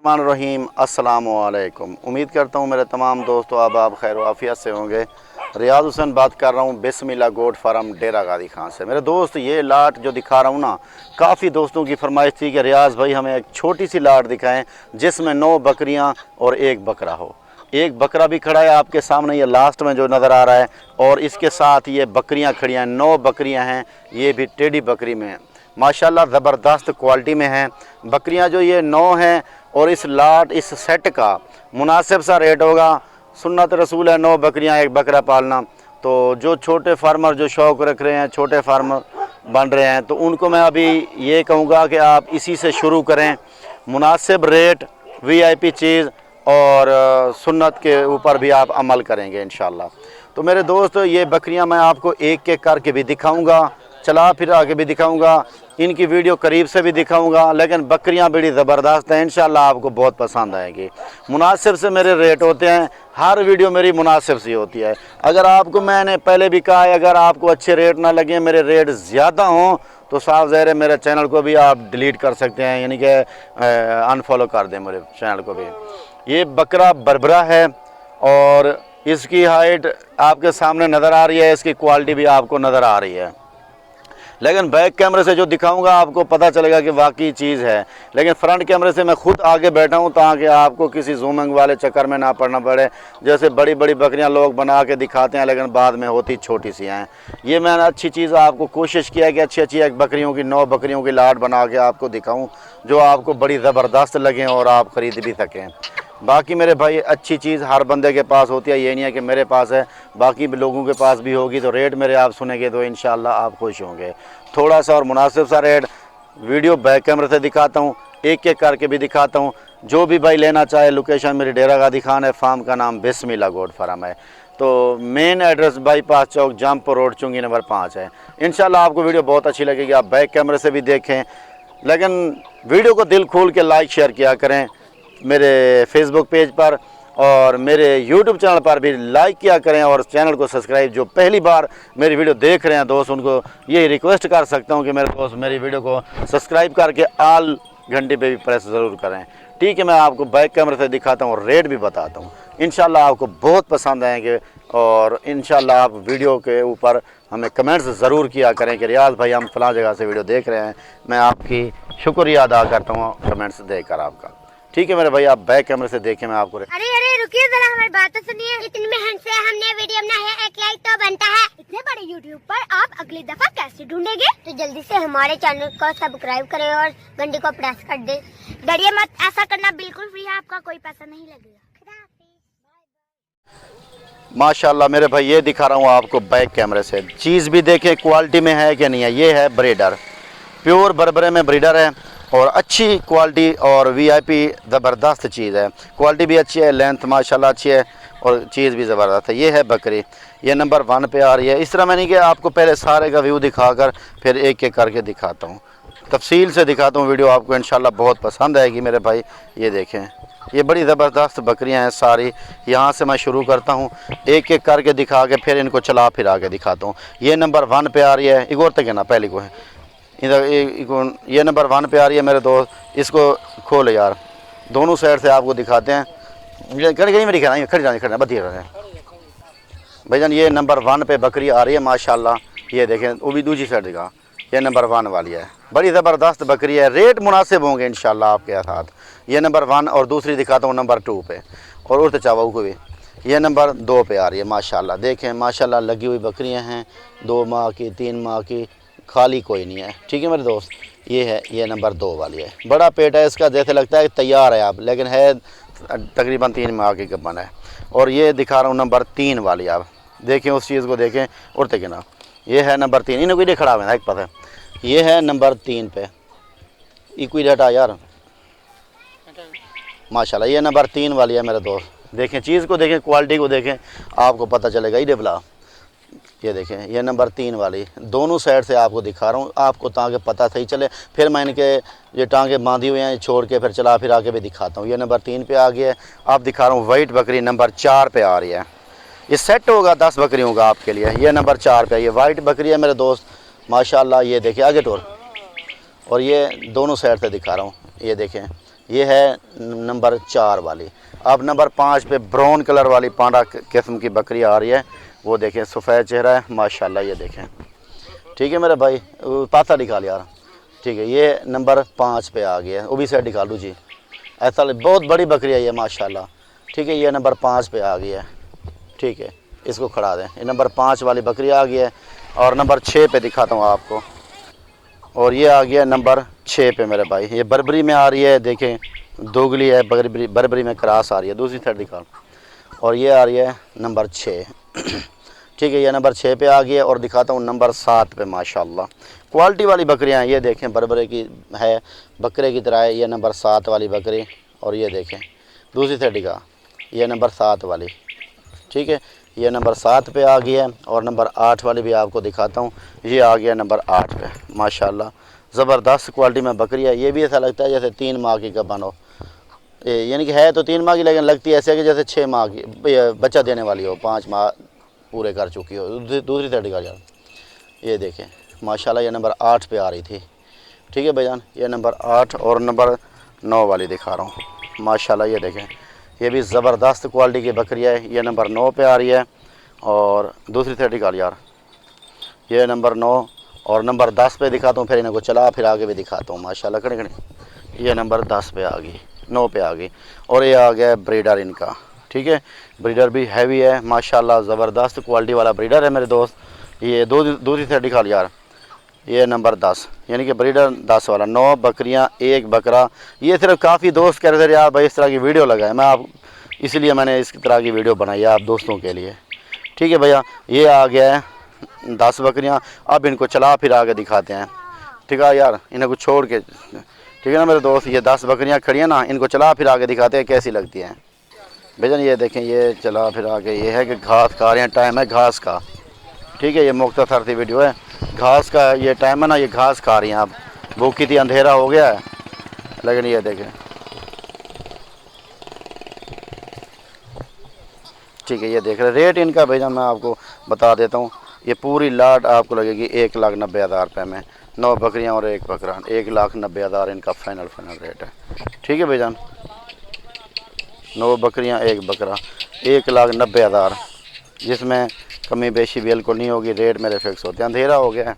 रहीम अस्सलाम वालेकुम। उम्मीद करता हूँ मेरे तमाम दोस्तों आप खैर आफियत से होंगे। रियाज हुसैन बात कर रहा हूँ बिस्मिल्लाह गोट फार्म डेरा गादी खान से। मेरे दोस्त ये लाट जो दिखा रहा हूँ ना, काफ़ी दोस्तों की फरमाइश थी कि रियाज भाई हमें एक छोटी सी लाट दिखाएं जिसमें 9 बकरियाँ और 1 बकरा हो। एक बकरा भी खड़ा है आपके सामने, ये लास्ट में जो नज़र आ रहा है, और इसके साथ ये बकरियाँ खड़ी हैं। 9 बकरियाँ हैं, ये भी टेढ़ी बकरी में माशाल्लाह ज़बरदस्त क्वालिटी में हैं बकरियां। जो ये 9 हैं और इस लाट इस सेट का मुनासिब सा रेट होगा। सुन्नत रसूल है 9 बकरियां 1 बकरा पालना। तो जो छोटे फार्मर जो शौक़ रख रहे हैं, छोटे फार्मर बन रहे हैं, तो उनको मैं अभी ये कहूँगा कि आप इसी से शुरू करें। मुनासिब रेट, VIP चीज़ और सुन्नत के ऊपर भी आप अमल करेंगे इंशाल्लाह। तो मेरे दोस्त ये बकरियां मैं आपको एक एक करके भी दिखाऊंगा, चला फिर आगे भी दिखाऊंगा, इनकी वीडियो करीब से भी दिखाऊंगा। लेकिन बकरियां बड़ी ज़बरदस्त हैं, इंशाल्लाह आपको बहुत पसंद आएगी। मुनासिब से मेरे रेट होते हैं, हर वीडियो मेरी मुनासिब सी होती है। अगर आपको मैंने पहले भी कहा है, अगर आपको अच्छे रेट ना लगे, मेरे रेट ज़्यादा हों, तो साफ ज़ाहिर है मेरे चैनल को भी आप डिलीट कर सकते हैं, यानी कि अनफॉलो कर दें मेरे चैनल को भी। ये बकरा बरबरा है और इसकी हाइट आपके सामने नज़र आ रही है, इसकी क्वालिटी भी आपको नज़र आ रही है। लेकिन बैक कैमरे से जो दिखाऊंगा आपको पता चलेगा कि वाकई चीज़ है। लेकिन फ्रंट कैमरे से मैं खुद आगे बैठा हूं ताकि आपको किसी जूमिंग वाले चक्कर में ना पड़ना पड़े। जैसे बड़ी बड़ी बकरियां लोग बना के दिखाते हैं लेकिन बाद में होती छोटी सी हैं। ये मैंने अच्छी चीज़ आपको कोशिश किया है कि अच्छी अच्छी एक बकरियों की 9 बकरियों की लाट बना के आपको दिखाऊँ जो आपको बड़ी ज़बरदस्त लगें और आप ख़रीद भी सकें। बाकी मेरे भाई अच्छी चीज़ हर बंदे के पास होती है, ये नहीं है कि मेरे पास है, बाकी भी लोगों के पास भी होगी। तो रेट मेरे आप सुनेंगे तो इंशाल्लाह आप खुश होंगे। थोड़ा सा और मुनासिब सा रेट वीडियो बैक कैमरे से दिखाता हूँ, एक एक करके भी दिखाता हूँ। जो भी भाई लेना चाहे, लोकेशन मेरी डेरा गादी खान है, फार्म का नाम बिस्मिल्लाह गोट फार्म है। तो मेन एड्रेस बाईपास चौक, जमपुर रोड, चुंगी नंबर 5 है। इंशाल्लाह आपको वीडियो बहुत अच्छी लगेगी, आप बैक कैमरे से भी देखें। लेकिन वीडियो को दिल खोल के लाइक शेयर किया करें मेरे फेसबुक पेज पर, और मेरे यूट्यूब चैनल पर भी लाइक किया करें, और चैनल को सब्सक्राइब। जो पहली बार मेरी वीडियो देख रहे हैं दोस्त, उनको ये रिक्वेस्ट कर सकता हूं कि मेरे दोस्त मेरी वीडियो को सब्सक्राइब करके आल घंटे पे भी प्रेस ज़रूर करें। ठीक है, मैं आपको बैक कैमरे से दिखाता हूँ और रेट भी बताता हूँ। इंशाल्लाह आपको बहुत पसंद आएंगे, और इंशाल्लाह आप वीडियो के ऊपर हमें कमेंट्स ज़रूर किया करें कि रियाज भाई हम फ़लाँ जगह से वीडियो देख रहे हैं। मैं आपकी शुक्रिया अदा करता हूँ कमेंट्स देकर आपका। ठीक है मेरे भाई, आप बैक कैमरे से देखें, मैं आपको। अरे रुकिए जरा, हमारी बात तो सुनिए। इतनी मेहनत से हमने वीडियो बनाया है, एक लाइक तो बनता है। इतने बड़े यूट्यूब पर आप अगली दफा कैसे ढूंढेंगे? तो जल्दी से हमारे चैनल को सब्सक्राइब करें और घंटी को प्रेस कर दे। डरिए मत, ऐसा करना बिल्कुल फ्री है, आपका कोई पैसा नहीं लगेगा। माशाल्लाह मेरे भाई, ये दिखा रहा हूँ आपको बैक कैमरे से। चीज़ भी देखें क्वालिटी में है कि नहीं है। ये है ब्रीडर, प्योर बरबरे में ब्रीडर है, और अच्छी क्वालिटी और VIP ज़बरदस्त चीज़ है। क्वालिटी भी अच्छी है, लेंथ माशाल्लाह अच्छी है, और चीज़ भी ज़बरदस्त है। ये है बकरी, ये नंबर 1 पे आ रही है। इस तरह मैं नहीं कि आपको पहले सारे का व्यू दिखाकर फिर एक एक करके दिखाता हूँ, तफसील से दिखाता हूँ। वीडियो आपको इंशाल्लाह बहुत पसंद आएगी मेरे भाई। ये देखें, ये बड़ी ज़बरदस्त बकरियां हैं सारी। यहाँ से मैं शुरू करता हूँ, एक एक करके दिखा के फिर इनको चला फिर आके दिखाता हूँ। ये नंबर 1 पे आ रही है, एक और तक है ना, पहले को है इधर, ये नंबर 1 पे आ रही है मेरे दोस्त। इसको खोल यार, दोनों साइड से आपको दिखाते हैं। खड़ी में दिखा खड़ी जाने खड़ना बदी रहे भाईजान। ये नंबर 1 पे बकरी आ रही है माशाल्लाह। ये देखें, वो भी दूसरी साइड दिखा, ये नंबर 1 वाली है। बड़ी ज़बरदस्त बकरी है, रेट मुनासिब होंगे इंशाल्लाह आपके साथ। ये नंबर 1, और दूसरी दिखाता हूँ नंबर 2 पे, और उड़ते चावल को भी ये नंबर 2 पे आ रही है माशाल्लाह। देखें माशाल्लाह लगी हुई बकरियां हैं, 2 माह की 3 माह की, खाली कोई नहीं है। ठीक है मेरे दोस्त, ये है, ये नंबर 2 वाली है। बड़ा पेट है इसका, जैसे लगता है तैयार है आप, लेकिन है तकरीबन 3 माह की गबन है। और ये दिखा रहा हूँ नंबर 3 वाली, आप देखें उस चीज़ को देखें, उड़ते के ना। ये है नंबर 3, इन्हें कोई खड़ा हुआ है, पता है। ये है नंबर 3 पे, इक्वी डाटा यार माशाल्लाह। ये नंबर 3 वाली है मेरे दोस्त। देखें चीज़ को, देखें क्वालिटी को, देखें आपको पता चलेगा। ये डेबला, ये देखें, ये नंबर 3 वाली। दोनों साइड से आपको दिखा रहा हूँ, आपको ताकि पता सही चले। फिर मैं इनके ये टांगे बांधी हुए हैं, छोड़ के फिर चला फिर आके भी दिखाता हूँ। ये नंबर 3 पे आ गया है। आप दिखा रहा हूँ वाइट बकरी नंबर 4 पे आ रही है। ये सेट होगा 10 बकरियों का आपके लिए। ये नंबर 4 पे, ये वाइट बकरी है मेरे दोस्त माशाल्लाह। ये देखिए आगे टोर, और ये दोनों साइड से दिखा रहा हूँ। ये देखें, ये है नंबर 4 वाली। अब नंबर 5 पे ब्राउन कलर वाली पांडा किस्म की बकरी आ रही है, वो देखें सफ़ेद चेहरा है माशाल्लाह, ये देखें। ठीक है मेरे भाई, पाता निकाल यार। ठीक है, ये नंबर 5 पे आ गया है, वो भी साइड निकालू जी। ऐसा बहुत बड़ी बकरी है ये माशाल्लाह। ठीक है, ये नंबर 5 पे आ गया है। ठीक है, इसको खड़ा दें। ये नंबर 5 वाली बकरी आ गई है। और नंबर 6 पे दिखाता हूँ आपको, और ये आ गया नंबर 6 पे मेरे भाई। ये बर्बरी में आ रही है, देखें दोगली है, बर्बरी में क्रॉस आ रही है, दूसरी साइड दिखा। और ये आ रही है नंबर 6। ठीक है, ये नंबर 6 पे आ गया। और दिखाता हूँ नंबर 7 पे माशाल्लाह क्वालिटी वाली बकरियाँ हैं। ये देखें बर्बरे की है, बकरे की तरह है। ये नंबर 7 वाली बकरी, और ये देखें दूसरी साइड दिखा, ये नंबर 7 वाली। ठीक है, ये नंबर 7 पे आ गया है। और नंबर 8 वाली भी आपको दिखाता हूँ, ये आ गया नंबर 8 पे माशाल्लाह। ज़बरदस्त क्वालिटी में बकरी है। ये भी ऐसा लगता है जैसे 3 माह की कबन हो, यानी कि है तो 3 माह की, लेकिन लगती है ऐसे कि जैसे 6 माह की बच्चा देने वाली हो, 5 माह पूरे कर चुकी हो। दूसरी साइड का यार, ये देखें माशाल्लाह, ये नंबर 8 पे आ रही थी। ठीक है भाईजान, ये नंबर 8 और नंबर 9 वाली दिखा रहा हूँ माशाल्लाह। ये देखें, ये भी ज़बरदस्त क्वालिटी की बकरी है। ये नंबर 9 पे आ रही है। और दूसरी साइड निकाल यार, ये नंबर 9 और नंबर 10 पे दिखाता हूँ, फिर इनको चला फिर आगे भी दिखाता हूँ माशाल्लाह। खड़े खड़े, ये नंबर 10 पे आ गई, 9 पे आ गई। और ये आ गया ब्रीडर इनका। ठीक है, ब्रीडर भी हैवी है माशाल्लाह, ज़बरदस्त क्वालिटी वाला ब्रीडर है मेरे दोस्त। ये दूसरी साइड निकाल यार, ये नंबर 10 यानी कि ब्रीडर 10 वाला। 9 बकरियां 1 बकरा। ये सिर्फ काफ़ी दोस्त कह रहे थे यार भाई इस तरह की वीडियो लगाए, मैं आप इसलिए मैंने इस तरह की वीडियो बनाई है आप दोस्तों के लिए। ठीक है भैया, ये आ गया है 10 बकरियां। अब इनको चला फिर आगे दिखाते हैं। ठीक है यार, इनको छोड़ के, ठीक है ना मेरे दोस्त, ये 10 बकरियां खड़ी हैं ना, इनको चला फिर आगे दिखाते हैं कैसी लगती हैं भैया। ये देखें, ये चला फिर आगे, ये है कि घास खा रहे हैं, टाइम है घास का। ठीक है, ये मुख्तसर सी वीडियो है, घास का ये टाइम है ना, ये घास खा रही हैं। अब भूखी थी, अंधेरा हो गया है, लेकिन ये देखें। ठीक है, ये देख रहे रेट इनका भैया मैं आपको बता देता हूँ। ये पूरी लाट आपको लगेगी 1,90,000 रुपये में। 9 बकरियाँ और 1 बकरा, 1,90,000 इनका फाइनल रेट है। ठीक है भाईजान, 9 बकरियाँ 1 बकरा, 1,90,000, जिसमें कमी बेशी बिल्कुल नहीं होगी। रेट मेरे फिक्स होते हैं। अंधेरा हो गया है।